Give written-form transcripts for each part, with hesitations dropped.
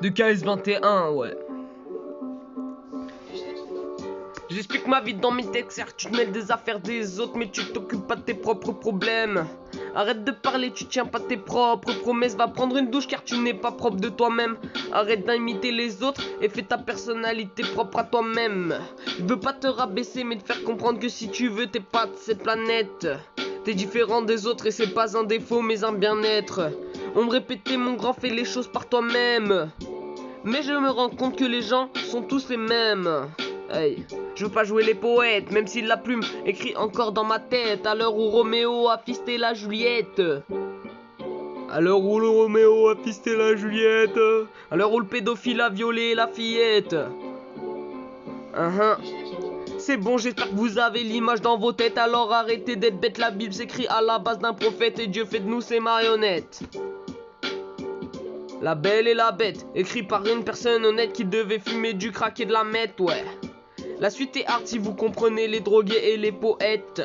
De KS21, ouais. J'explique ma vie dans mes textes, car tu te mêles des affaires des autres, mais tu t'occupes pas de tes propres problèmes. Arrête de parler, tu tiens pas tes propres promesses. Va prendre une douche car tu n'es pas propre de toi-même. Arrête d'imiter les autres et fais ta personnalité propre à toi-même. Je veux pas te rabaisser mais te faire comprendre que si tu veux t'es pas de cette planète. T'es différent des autres et c'est pas un défaut mais un bien-être. On me répétait mon grand, fais les choses par toi-même. Mais je me rends compte que les gens sont tous les mêmes. Hey. Je veux pas jouer les poètes, même si la plume écrit encore dans ma tête. À l'heure où Roméo a fisté la Juliette. À l'heure où le Roméo a fisté la Juliette. À l'heure où le pédophile a violé la fillette. C'est bon, j'espère que vous avez l'image dans vos têtes. Alors arrêtez d'être bête, la Bible s'écrit à la base d'un prophète. Et Dieu fait de nous ses marionnettes. La Belle et la Bête, écrit par une personne honnête qui devait fumer du crack et de la meth, ouais. La suite est hard si vous comprenez les drogués et les poètes.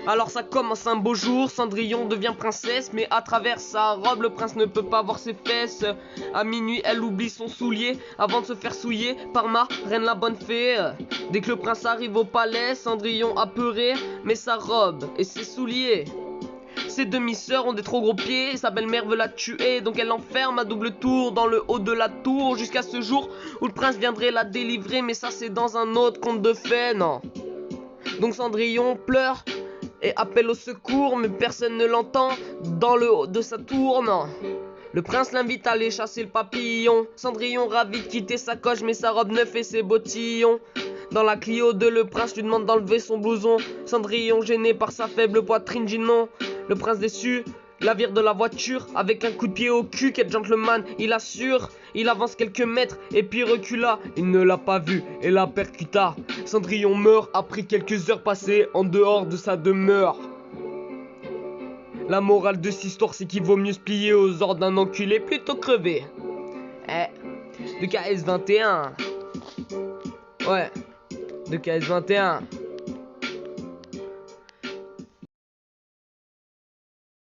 Alors ça commence un beau jour, Cendrillon devient princesse, mais à travers sa robe, le prince ne peut pas voir ses fesses. À minuit, elle oublie son soulier avant de se faire souiller par ma reine la bonne fée. Dès que le prince arrive au palais, Cendrillon apeuré met sa robe et ses souliers. Ses demi-sœurs ont des trop gros pieds et sa belle-mère veut la tuer, donc elle l'enferme à double tour dans le haut de la tour jusqu'à ce jour où le prince viendrait la délivrer, mais ça c'est dans un autre conte de fées, non. Donc Cendrillon pleure et appelle au secours, mais personne ne l'entend dans le haut de sa tour, non. Le prince l'invite à aller chasser le papillon. Cendrillon ravi de quitter sa coche, mais sa robe neuve et ses bottillons. Dans la Clio 2, le prince lui demande d'enlever son blouson. Cendrillon gêné par sa faible poitrine dit non. Le prince déçu la vire de la voiture avec un coup de pied au cul. Quel gentleman, il assure. Il avance quelques mètres et puis recula. Il ne l'a pas vu et la percuta. Cendrillon meurt après quelques heures passées en dehors de sa demeure. La morale de cette histoire, c'est qu'il vaut mieux se plier aux ordres d'un enculé plutôt crever. De KS21. Ouais, de KS21.